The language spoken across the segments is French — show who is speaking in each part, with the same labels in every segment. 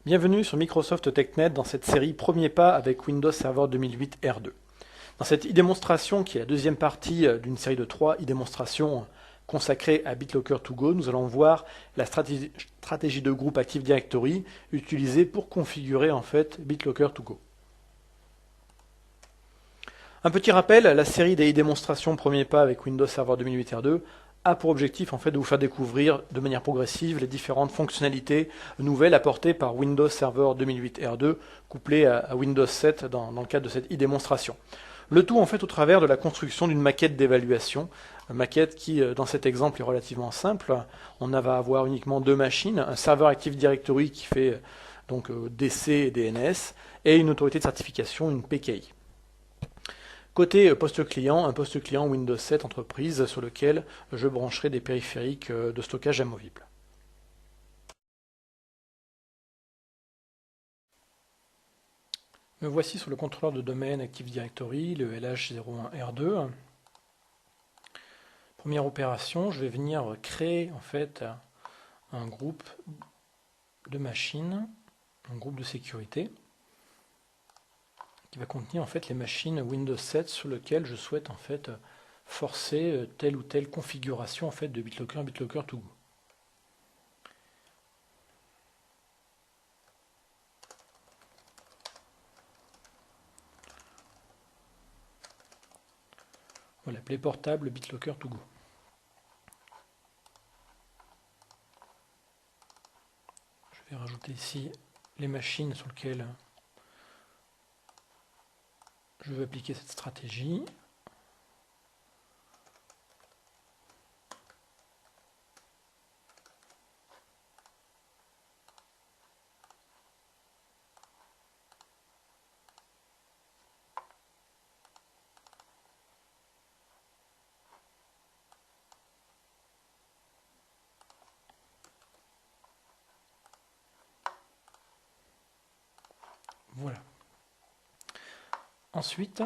Speaker 1: Bienvenue sur Microsoft TechNet dans cette série Premier pas avec Windows Server 2008 R2. Dans cette e-démonstration, qui est la deuxième partie d'une série de 3 e-démonstrations consacrées à BitLocker to Go, nous allons voir la stratégie de groupe Active Directory utilisée pour configurer en fait BitLocker to Go. Un petit rappel, la série des e-démonstrations Premier pas avec Windows Server 2008 R2 a pour objectif en fait de vous faire découvrir de manière progressive les différentes fonctionnalités nouvelles apportées par Windows Server 2008 R2 couplées à Windows 7 dans le cadre de cette e-démonstration. Le tout en fait au travers de la construction d'une maquette d'évaluation, maquette qui dans cet exemple est relativement simple. On va avoir uniquement deux machines, un serveur Active Directory qui fait donc DC et DNS et une autorité de certification, une PKI. Côté poste client, un poste client Windows 7 entreprise sur lequel je brancherai des périphériques de stockage amovibles. Me voici sur le contrôleur de domaine Active Directory, le LH01R2. Première opération, je vais venir créer en fait un groupe de machines, un groupe de sécurité, qui va contenir en fait les machines Windows 7 sur lesquelles je souhaite en fait forcer telle ou telle configuration en fait de BitLocker et BitLocker to Go. On va l'appeler portable BitLocker to Go. Je vais rajouter ici les machines sur lesquelles je veux appliquer cette stratégie. Voilà. Ensuite,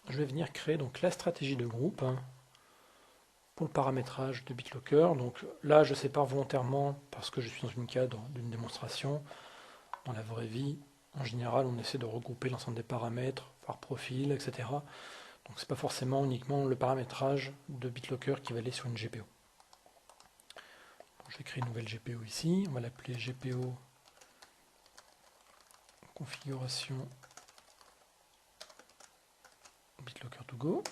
Speaker 1: je vais venir créer donc la stratégie de groupe pour le paramétrage de BitLocker. Donc là, je sépare volontairement parce que je suis dans une cadre d'une démonstration. Dans la vraie vie, en général, on essaie de regrouper l'ensemble des paramètres par profil, etc. Donc c'est pas forcément uniquement le paramétrage de BitLocker qui va aller sur une GPO. Donc, je vais créer une nouvelle GPO ici. On va l'appeler GPO configuration BitLocker to Go.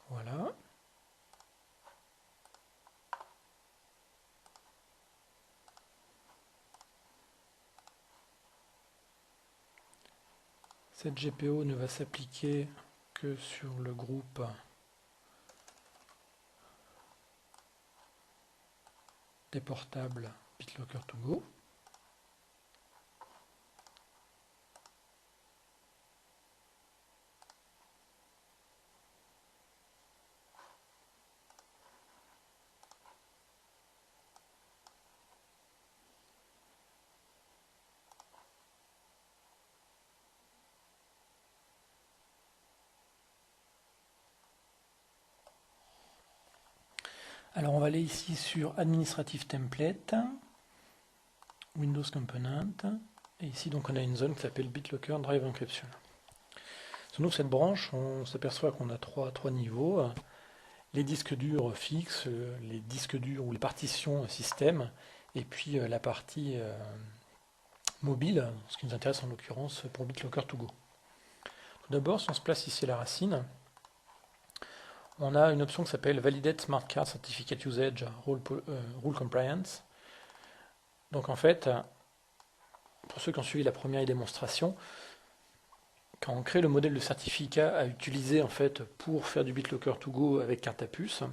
Speaker 1: Voilà. Cette GPO ne va s'appliquer que sur le groupe des portables BitLocker to Go. Alors on va aller ici sur Administrative Template, Windows Component, et ici donc on a une zone qui s'appelle BitLocker Drive Encryption. Sur nous, cette branche, on s'aperçoit qu'on a trois niveaux, les disques durs fixes, les disques durs ou les partitions système, et puis la partie mobile, ce qui nous intéresse en l'occurrence pour BitLocker to Go. Tout d'abord, si on se place ici à la racine, on a une option qui s'appelle Validate Smart Card Certificate Usage Rule Compliance. Donc en fait, pour ceux qui ont suivi la première démonstration, quand on crée le modèle de certificat à utiliser en fait pour faire du BitLocker to Go avec carte à puce,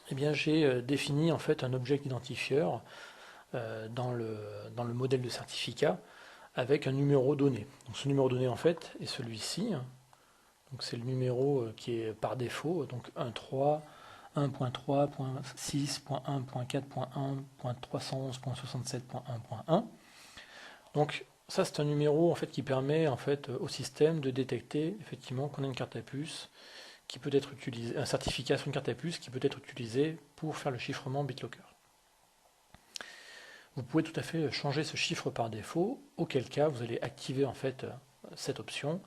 Speaker 1: eh bien j'ai défini en fait un object identifier dans le modèle de certificat avec un numéro donné. Donc ce numéro donné en fait est celui-ci. Donc c'est le numéro qui est par défaut, donc 1.3, 1.3.6.1.4.1.311.67.1.1. Donc ça c'est un numéro en fait qui permet en fait au système de détecter effectivement qu'on a une carte à puce qui peut être utilisée, un certificat sur une carte à puce qui peut être utilisé pour faire le chiffrement BitLocker. vous pouvez tout à fait changer ce chiffre par défaut, auquel cas vous allez activer en fait cette option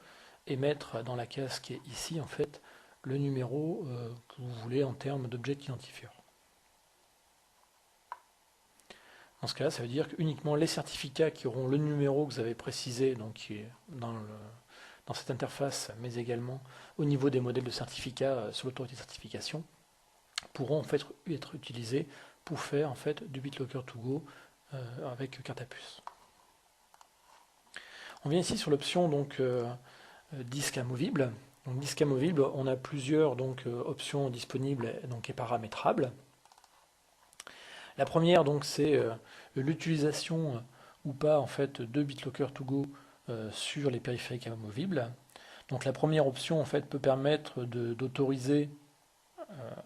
Speaker 1: et mettre dans la case qui est ici en fait le numéro que vous voulez en termes d'objet identifieur. Dans ce cas-là, ça veut dire que uniquement les certificats qui auront le numéro que vous avez précisé, donc qui est dans cette interface, mais également au niveau des modèles de certificats sur l'autorité de certification, pourront en fait être utilisés pour faire en fait du BitLocker to go avec carte à puce. On vient ici sur l'option donc disque amovible. Donc disque amovible, on a plusieurs options disponibles et paramétrables. La première donc c'est l'utilisation ou pas en fait de BitLocker to go sur les périphériques amovibles. Donc la première option en fait peut permettre d'autoriser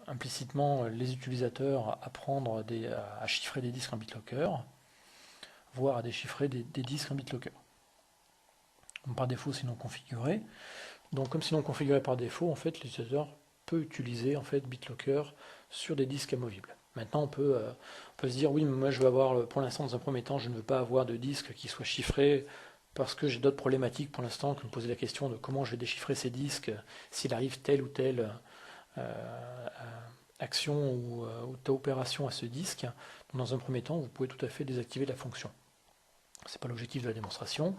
Speaker 1: implicitement les utilisateurs à chiffrer des disques en BitLocker, voire à déchiffrer des disques en BitLocker. Par défaut, c'est non configuré. Donc, comme c'est non configuré par défaut, en fait, l'utilisateur peut utiliser en fait BitLocker sur des disques amovibles. Maintenant, on peut se dire oui, mais moi, je veux avoir, pour l'instant, dans un premier temps, je ne veux pas avoir de disques qui soient chiffrés parce que j'ai d'autres problématiques pour l'instant, que me poser la question de comment je vais déchiffrer ces disques s'il arrive telle ou telle action ou opération à ce disque. Donc, dans un premier temps, vous pouvez tout à fait désactiver la fonction. Ce n'est pas l'objectif de la démonstration.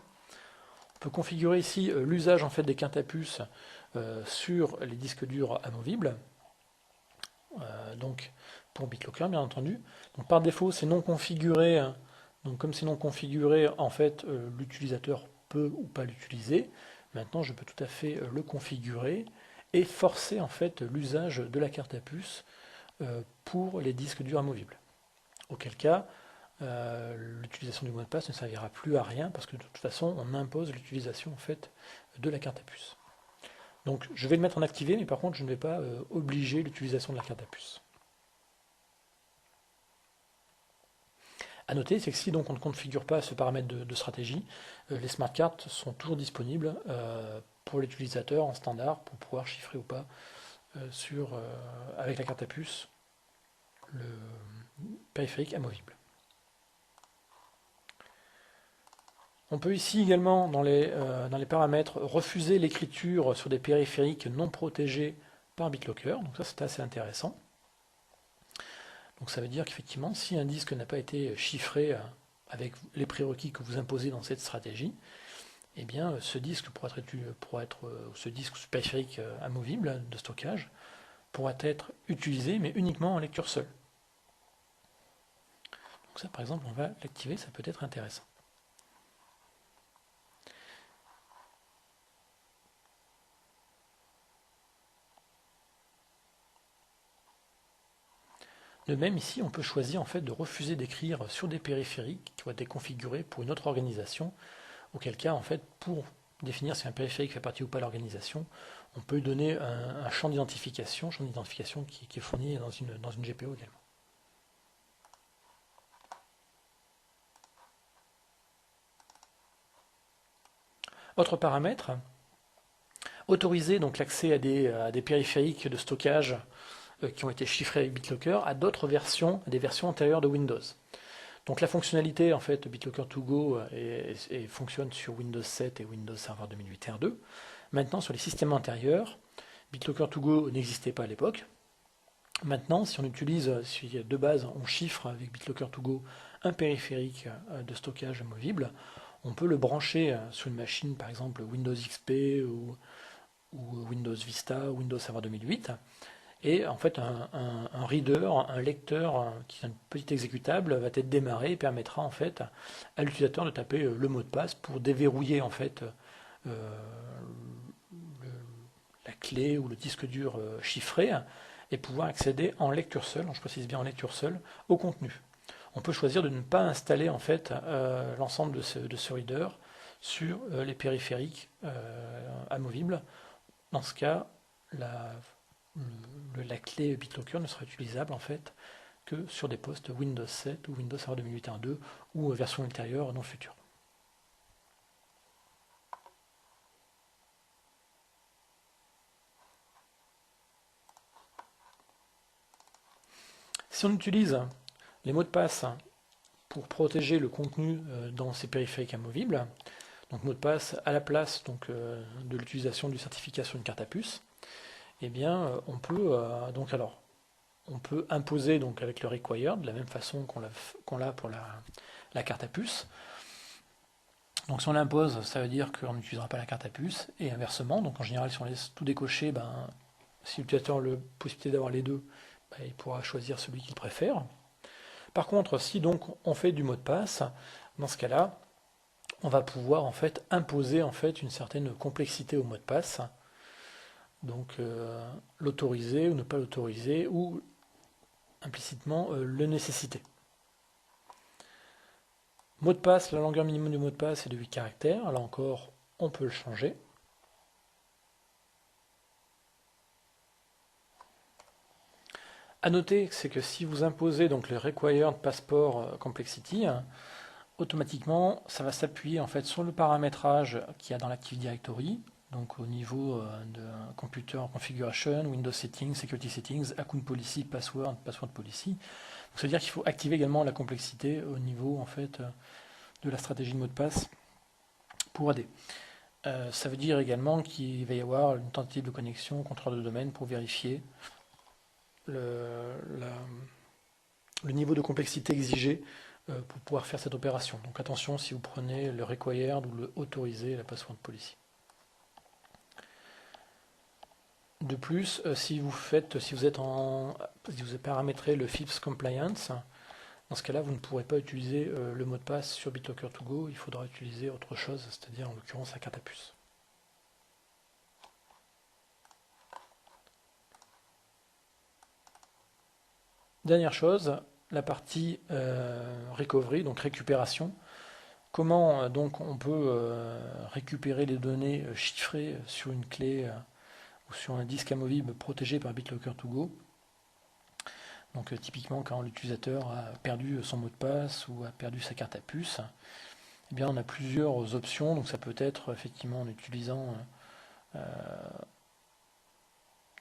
Speaker 1: On peut configurer ici l'usage en fait des cartes à puce sur les disques durs amovibles. Donc pour BitLocker bien entendu. Donc par défaut c'est non configuré. Donc comme c'est non configuré, en fait l'utilisateur peut ou pas l'utiliser. Maintenant je peux tout à fait le configurer et forcer en fait l'usage de la carte à puce pour les disques durs amovibles. Auquel cas l'utilisation du mot de passe ne servira plus à rien parce que de toute façon on impose l'utilisation en fait de la carte à puce. Donc je vais le mettre en activé, mais par contre je ne vais pas obliger l'utilisation de la carte à puce. A noter, c'est que si donc on ne configure pas ce paramètre de stratégie, les smart cards sont toujours disponibles pour l'utilisateur en standard pour pouvoir chiffrer ou pas avec la carte à puce le périphérique amovible. On peut ici également, dans les paramètres, refuser l'écriture sur des périphériques non protégés par BitLocker. Donc ça, c'est assez intéressant. Donc ça veut dire qu'effectivement, si un disque n'a pas été chiffré avec les prérequis que vous imposez dans cette stratégie, eh bien, ce disque ce disque périphérique amovible de stockage pourra être utilisé, mais uniquement en lecture seule. Donc ça, par exemple, on va l'activer, ça peut être intéressant. De même, ici, on peut choisir en fait de refuser d'écrire sur des périphériques qui ont été configurés pour une autre organisation, auquel cas, en fait, pour définir si un périphérique fait partie ou pas de l'organisation, on peut donner un champ d'identification qui est fourni dans une GPO également. Autre paramètre, autoriser donc l'accès à des périphériques de stockage qui ont été chiffrés avec BitLocker à d'autres versions, à des versions antérieures de Windows. Donc la fonctionnalité en fait BitLocker to go fonctionne sur Windows 7 et Windows Server 2008 R2. Maintenant sur les systèmes antérieurs, BitLocker to go n'existait pas à l'époque. Maintenant, si de base on chiffre avec BitLocker to go un périphérique de stockage amovible, on peut le brancher sur une machine, par exemple Windows XP ou Windows Vista ou Windows Server 2008. Et en fait, un reader, un lecteur, qui est un petit exécutable, va être démarré et permettra en fait à l'utilisateur de taper le mot de passe pour déverrouiller en fait la clé ou le disque dur chiffré et pouvoir accéder en lecture seule, je précise bien en lecture seule, au contenu. On peut choisir de ne pas installer en fait l'ensemble de ce reader sur les périphériques amovibles. Dans ce cas, la clé BitLocker ne sera utilisable en fait que sur des postes Windows 7 ou Windows Server 2008 R2 ou version ultérieure dans le futur. Si on utilise les mots de passe pour protéger le contenu dans ces périphériques amovibles, donc mot de passe à la place donc, de l'utilisation du certificat sur une carte à puce, eh bien on peut on peut imposer donc avec le required de la même façon qu'on l'a pour la carte à puce. Donc si on l'impose, ça veut dire qu'on n'utilisera pas la carte à puce, et inversement, donc en général si on laisse tout décoché, si l'utilisateur a la possibilité d'avoir les deux, il pourra choisir celui qu'il préfère. Par contre, si donc on fait du mot de passe, dans ce cas-là, on va pouvoir en fait imposer en fait une certaine complexité au mot de passe, donc l'autoriser ou ne pas l'autoriser, ou implicitement le nécessiter. Mot de passe, la longueur minimum du mot de passe est de 8 caractères. Là encore, on peut le changer. A noter, c'est que si vous imposez donc le required passport complexity, automatiquement, ça va s'appuyer en fait sur le paramétrage qu'il y a dans l'Active Directory, donc au niveau de Computer Configuration, Windows Settings, Security Settings, Account Policy, Password Policy. Ça veut dire qu'il faut activer également la complexité au niveau en fait de la stratégie de mot de passe pour AD. Ça veut dire également qu'il va y avoir une tentative de connexion au contrôleur de domaine pour vérifier le niveau de complexité exigé pour pouvoir faire cette opération. Donc attention si vous prenez le required ou le autorisé, la password policy. De plus, si vous paramétrez le FIPS Compliance, dans ce cas-là, vous ne pourrez pas utiliser le mot de passe sur BitLocker to go, il faudra utiliser autre chose, c'est-à-dire en l'occurrence la carte à puce. Dernière chose, la partie recovery, donc récupération. Comment donc on peut récupérer les données chiffrées sur une clé ou sur un disque amovible protégé par BitLocker to go. Donc typiquement quand l'utilisateur a perdu son mot de passe ou a perdu sa carte à puce, eh bien on a plusieurs options. Donc ça peut être effectivement en utilisant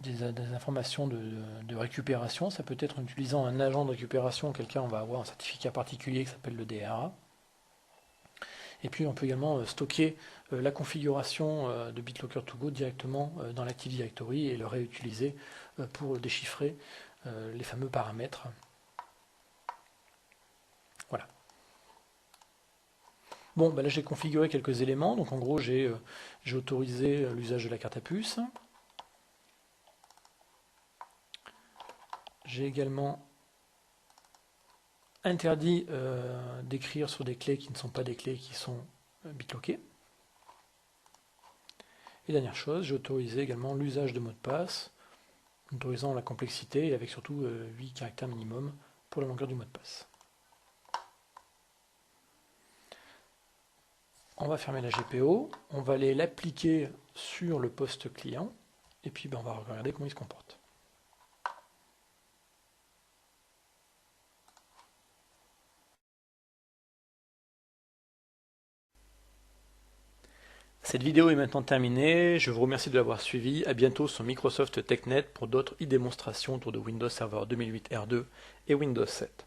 Speaker 1: des informations de récupération, ça peut être en utilisant un agent de récupération, auquel cas on va avoir un certificat particulier qui s'appelle le DRA. Et puis on peut également stocker la configuration de BitLocker to go directement dans l'Active Directory et le réutiliser pour déchiffrer les fameux paramètres. Voilà. Bon, là j'ai configuré quelques éléments. Donc en gros j'ai autorisé l'usage de la carte à puce. J'ai également interdit d'écrire sur des clés qui ne sont pas des clés qui sont bitlockées. Et dernière chose, j'ai autorisé également l'usage de mots de passe, autorisant la complexité et avec surtout 8 caractères minimum pour la longueur du mot de passe. On va fermer la GPO, on va aller l'appliquer sur le poste client, et puis on va regarder comment il se comporte. Cette vidéo est maintenant terminée, je vous remercie de l'avoir suivi, à bientôt sur Microsoft TechNet pour d'autres e-démonstrations autour de Windows Server 2008 R2 et Windows 7.